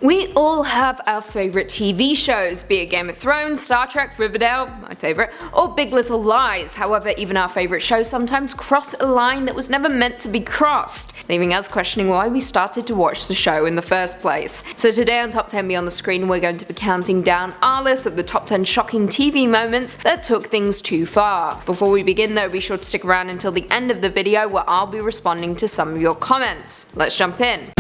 We all have our favourite TV shows, be it Game of Thrones, Star Trek, Riverdale, my favourite, or Big Little Lies. However, even our favourite shows sometimes cross a line that was never meant to be crossed, leaving us questioning why we started to watch the show in the first place. So today on Top 10 Beyond the Screen, we're going to be counting down our list of the top 10 shocking TV moments that took things too far. Before we begin though, be sure to stick around until the end of the video where I'll be responding to some of your comments. Let's jump in.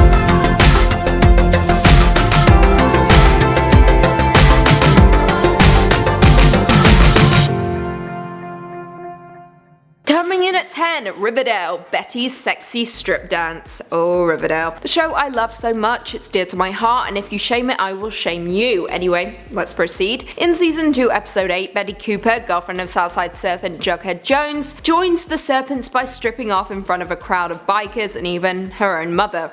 Coming in at 10, Riverdale, Betty's sexy strip dance. Oh, Riverdale. The show I love so much, it's dear to my heart, and if you shame it, I will shame you. Anyway, let's proceed. In season 2, episode 8, Betty Cooper, girlfriend of Southside Serpent Jughead Jones, joins the Serpents by stripping off in front of a crowd of bikers and even her own mother.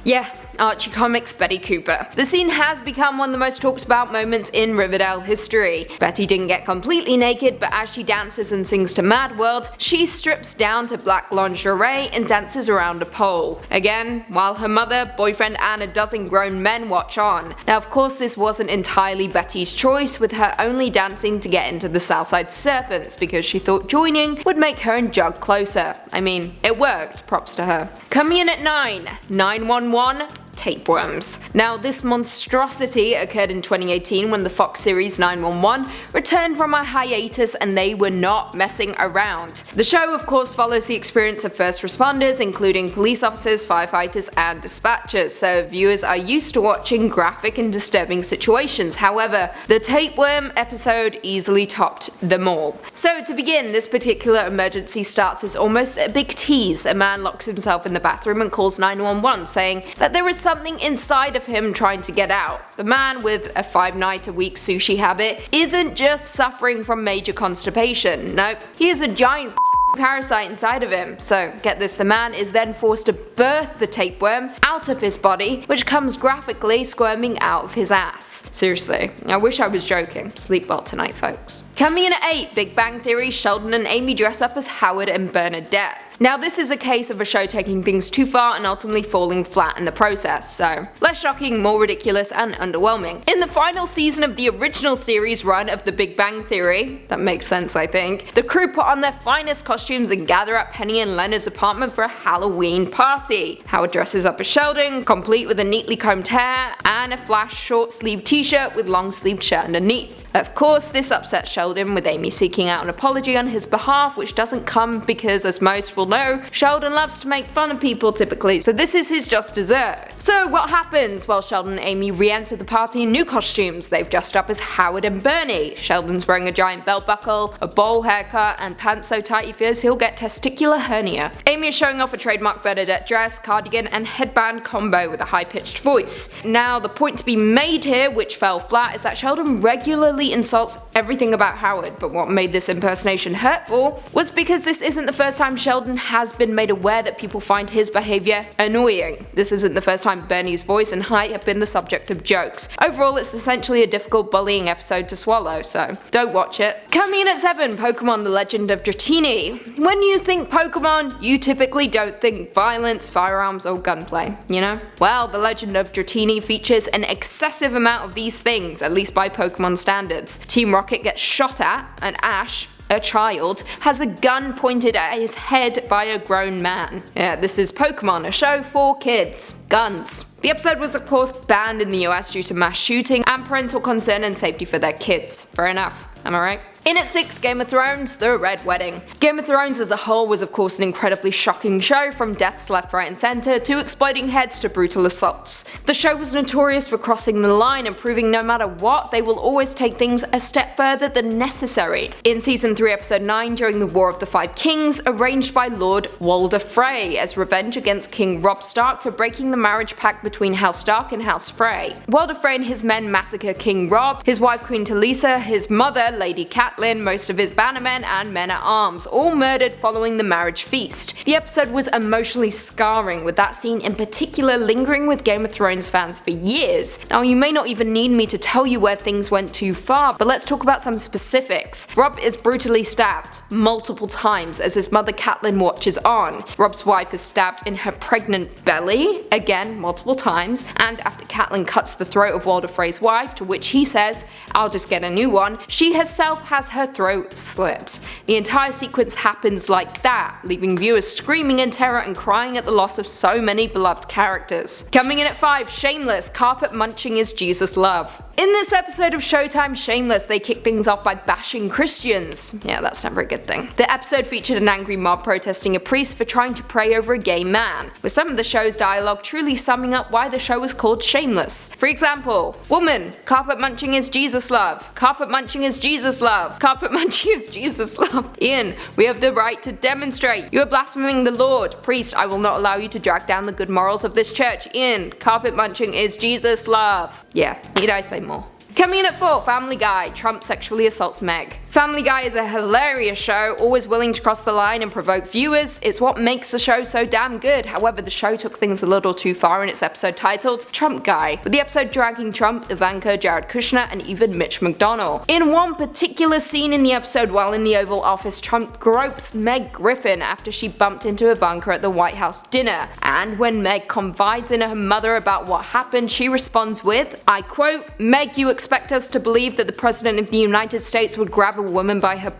Yeah, Archie Comics Betty Cooper. The scene has become one of the most talked about moments in Riverdale history. Betty didn't get completely naked, but as she dances and sings to Mad World, she strips down to black lingerie and dances around a pole. Again, while her mother, boyfriend and a dozen grown men watch on. Now of course this wasn't entirely Betty's choice, with her only dancing to get into the Southside Serpents because she thought joining would make her and Jug closer. I mean, it worked, props to her. Coming in at 9, 911. Tapeworms. Now this monstrosity occurred in 2018 when the Fox series 911 returned from a hiatus and they were not messing around. The show of course follows the experience of first responders, including police officers, firefighters and dispatchers, so viewers are used to watching graphic and disturbing situations. However, the tapeworm episode easily topped them all. So to begin, this particular emergency starts as almost a big tease. A man locks himself in the bathroom and calls 911 saying that there is something inside of him trying to get out. The man, with a 5-night-a-week sushi habit, isn't just suffering from major constipation. Nope, he is a giant parasite inside of him. So get this, the man is then forced to birth the tapeworm out of his body, which comes graphically squirming out of his ass. Seriously, I wish I was joking. Sleep well tonight, folks. Coming in at 8, Big Bang Theory, Sheldon and Amy dress up as Howard and Bernadette. Now this is a case of a show taking things too far and ultimately falling flat in the process, so less shocking, more ridiculous and underwhelming. In the final season of the original series run of The Big Bang Theory, that makes sense I think, the crew put on their finest costumes and gather at Penny and Leonard's apartment for a Halloween party. Howard dresses up as Sheldon, complete with a neatly combed hair and a Flash short sleeved t-shirt with long sleeved shirt underneath. Of course this upsets Sheldon, with Amy seeking out an apology on his behalf, which doesn't come because, as most will know, Sheldon loves to make fun of people typically, so this is his just dessert. So what happens? Well, Sheldon and Amy re-enter the party in new costumes. They've dressed up as Howard and Bernie. Sheldon's wearing a giant belt buckle, a bowl haircut, and pants so tight he fears he'll get testicular hernia. Amy is showing off a trademark Bernadette dress, cardigan, and headband combo with a high-pitched voice. Now the point to be made here, which fell flat, is that Sheldon regularly insults everything about Howard, but what made this impersonation hurtful was because this isn't the first time Sheldon has been made aware that people find his behaviour annoying. This isn't the first time Bernie's voice and height have been the subject of jokes. Overall, it's essentially a difficult bullying episode to swallow, so don't watch it. Coming in at 7, Pokemon The Legend of Dratini. When you think Pokemon, you typically don't think violence, firearms or gunplay, you know? Well, The Legend of Dratini features an excessive amount of these things, at least by Pokemon standards. Team Rocket gets shot at, and Ash, a child, has a gun pointed at his head by a grown man. Yeah, this is Pokemon, a show for kids. Guns. The episode was of course banned in the US due to mass shooting and parental concern and safety for their kids. Fair enough, am I right? In at 6, Game of Thrones, The Red Wedding. Game of Thrones as a whole was of course an incredibly shocking show, from deaths left, right and centre to exploding heads to brutal assaults. The show was notorious for crossing the line and proving no matter what, they will always take things a step further than necessary. In season 3 episode 9, during the War of the Five Kings, arranged by Lord Walder Frey as revenge against King Robb Stark for breaking the marriage pact between House Stark and House Frey. Walder Frey and his men massacre King Robb, his wife Queen Talisa, his mother Lady Catelyn, most of his bannermen and men-at-arms, all murdered following the marriage feast. The episode was emotionally scarring, with that scene in particular lingering with Game of Thrones fans for years. Now you may not even need me to tell you where things went too far, but let's talk about some specifics. Robb is brutally stabbed multiple times as his mother Catelyn watches on. Robb's wife is stabbed in her pregnant belly, again multiple times, and after Catelyn cuts the throat of Walder Frey's wife, to which he says, "I'll just get a new one," she herself has her throat slit. The entire sequence happens like that, leaving viewers screaming in terror and crying at the loss of so many beloved characters. Coming in at 5, Shameless, carpet munching is Jesus love. In this episode of Showtime Shameless, they kick things off by bashing Christians. Yeah, that's never a good thing. The episode featured an angry mob protesting a priest for trying to pray over a gay man, with some of the show's dialogue truly summing up why the show was called Shameless. For example, "Woman, carpet munching is Jesus love. Carpet munching is Jesus love. Carpet munching is Jesus love. Ian, we have the right to demonstrate. You are blaspheming the Lord. Priest, I will not allow you to drag down the good morals of this church. Ian, carpet munching is Jesus love." Yeah, need I say more? Coming in at 4, Family Guy, Trump sexually assaults Meg. Family Guy is a hilarious show, always willing to cross the line and provoke viewers. It's what makes the show so damn good. However, the show took things a little too far in its episode titled Trump Guy, with the episode dragging Trump, Ivanka, Jared Kushner, and even Mitch McDonnell. In one particular scene in the episode, while in the Oval Office, Trump gropes Meg Griffin after she bumped into Ivanka at the White House dinner. And when Meg confides in her mother about what happened, she responds with, I quote, "Meg, you expect us to believe that the President of the United States would grab a woman by her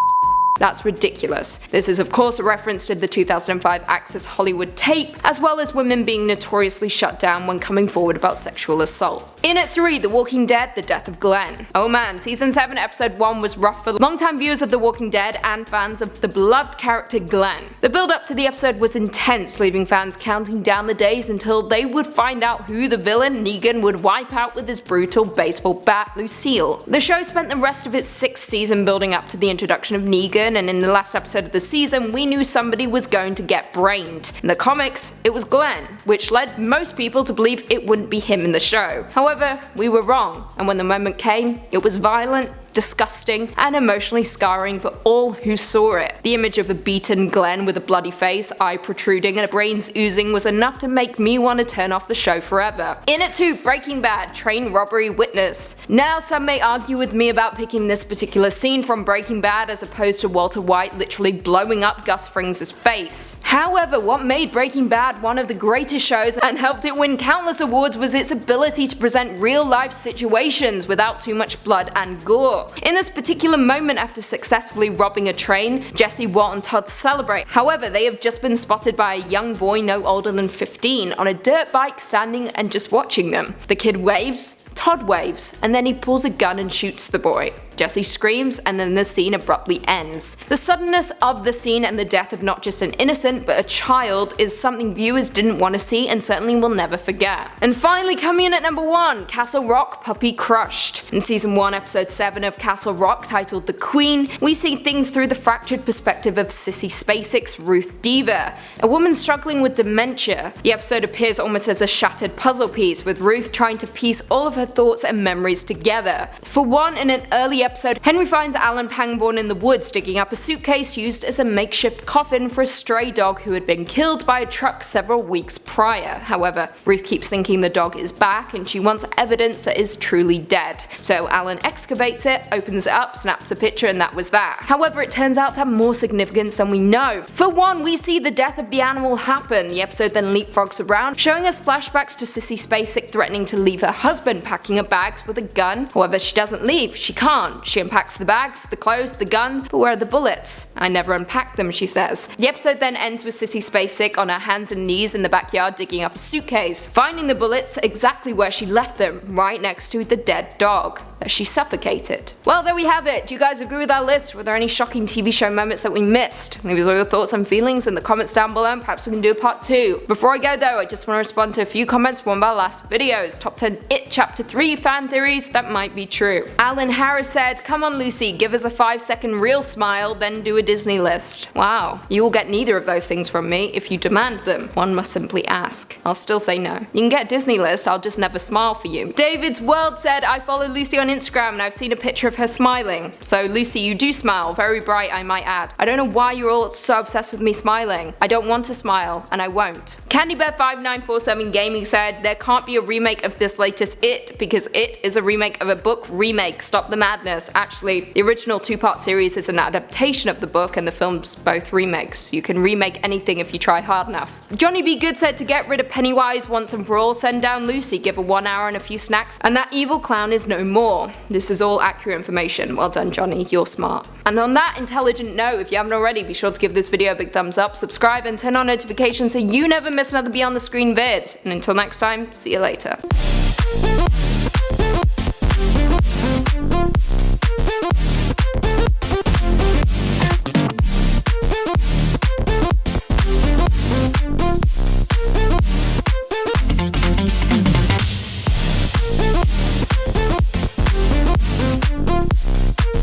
That's ridiculous. This is of course a reference to the 2005 Access Hollywood tape, as well as women being notoriously shut down when coming forward about sexual assault. In at 3, The Walking Dead, The Death of Glenn. Oh man, season 7 episode 1 was rough for longtime viewers of The Walking Dead and fans of the beloved character Glenn. The build up to the episode was intense, leaving fans counting down the days until they would find out who the villain Negan would wipe out with his brutal baseball bat, Lucille. The show spent the rest of its 6th season building up to the introduction of Negan, and in the last episode of the season we knew somebody was going to get brained. In the comics, it was Glenn, which led most people to believe it wouldn't be him in the show. However, we were wrong, and when the moment came, it was violent, disgusting, and emotionally scarring for all who saw it. The image of a beaten Glenn with a bloody face, eye protruding, and brains oozing was enough to make me want to turn off the show forever. In at 2, Breaking Bad, Train Robbery Witness. Now some may argue with me about picking this particular scene from Breaking Bad as opposed to Walter White literally blowing up Gus Fring's face. However, what made Breaking Bad one of the greatest shows and helped it win countless awards was its ability to present real life situations without too much blood and gore. In this particular moment, after successfully robbing a train, Jesse, Walt, and Todd celebrate. However, they have just been spotted by a young boy no older than 15 on a dirt bike standing and just watching them. The kid waves, Todd waves, and then he pulls a gun and shoots the boy. Jesse screams, and then the scene abruptly ends. The suddenness of the scene and the death of not just an innocent but a child is something viewers didn't want to see and certainly will never forget. And finally, coming in at number 1, Castle Rock, Puppy Crushed. In season 1 episode 7 of Castle Rock, titled The Queen, we see things through the fractured perspective of Sissy Spacek's Ruth Diva, a woman struggling with dementia. The episode appears almost as a shattered puzzle piece, with Ruth trying to piece all of her thoughts and memories together. For one, in an early episode, Henry finds Alan Pangborn in the woods digging up a suitcase used as a makeshift coffin for a stray dog who had been killed by a truck several weeks prior. However, Ruth keeps thinking the dog is back and she wants evidence that is truly dead. So Alan excavates it, opens it up, snaps a picture, and that was that. However, it turns out to have more significance than we know. For one, we see the death of the animal happen. The episode then leapfrogs around, showing us flashbacks to Sissy Spacek threatening to leave her husband packing her bags with a gun. However, she doesn't leave, she can't. She unpacks the bags, the clothes, the gun, but where are the bullets? I never unpacked them, she says. The episode then ends with Sissy Spacek on her hands and knees in the backyard digging up a suitcase, finding the bullets exactly where she left them, right next to the dead dog that she suffocated. Well, there we have it. Do you guys agree with our list? Were there any shocking TV show moments that we missed? Leave us all your thoughts and feelings in the comments down below, and perhaps we can do a part 2. Before I go though, I just want to respond to a few comments from one of our last videos. Top 10 It Chapter 3 fan theories that might be true. Alan Harris said, "Come on Lucy, give us a 5-second real smile, then do a Disney list." Wow. You will get neither of those things from me if you demand them. One must simply ask. I'll still say no. You can get a Disney list, I'll just never smile for you. David's World said, "I follow Lucy on Instagram and I've seen a picture of her smiling." So Lucy, you do smile, very bright I might add. I don't know why you're all so obsessed with me smiling. I don't want to smile, and I won't. CandyBear5947 Gaming said, "There can't be a remake of this latest It because It is a remake of a book remake. Stop the madness." Madness. Actually, the original 2-part series is an adaptation of the book and the film's both remakes. You can remake anything if you try hard enough. Johnny B. Good said to get rid of Pennywise once and for all, send down Lucy, give her 1 hour and a few snacks, and that evil clown is no more. This is all accurate information. Well done, Johnny, you're smart. And on that intelligent note, if you haven't already, be sure to give this video a big thumbs up, subscribe, and turn on notifications so you never miss another Beyond the Screen vid. And until next time, see you later.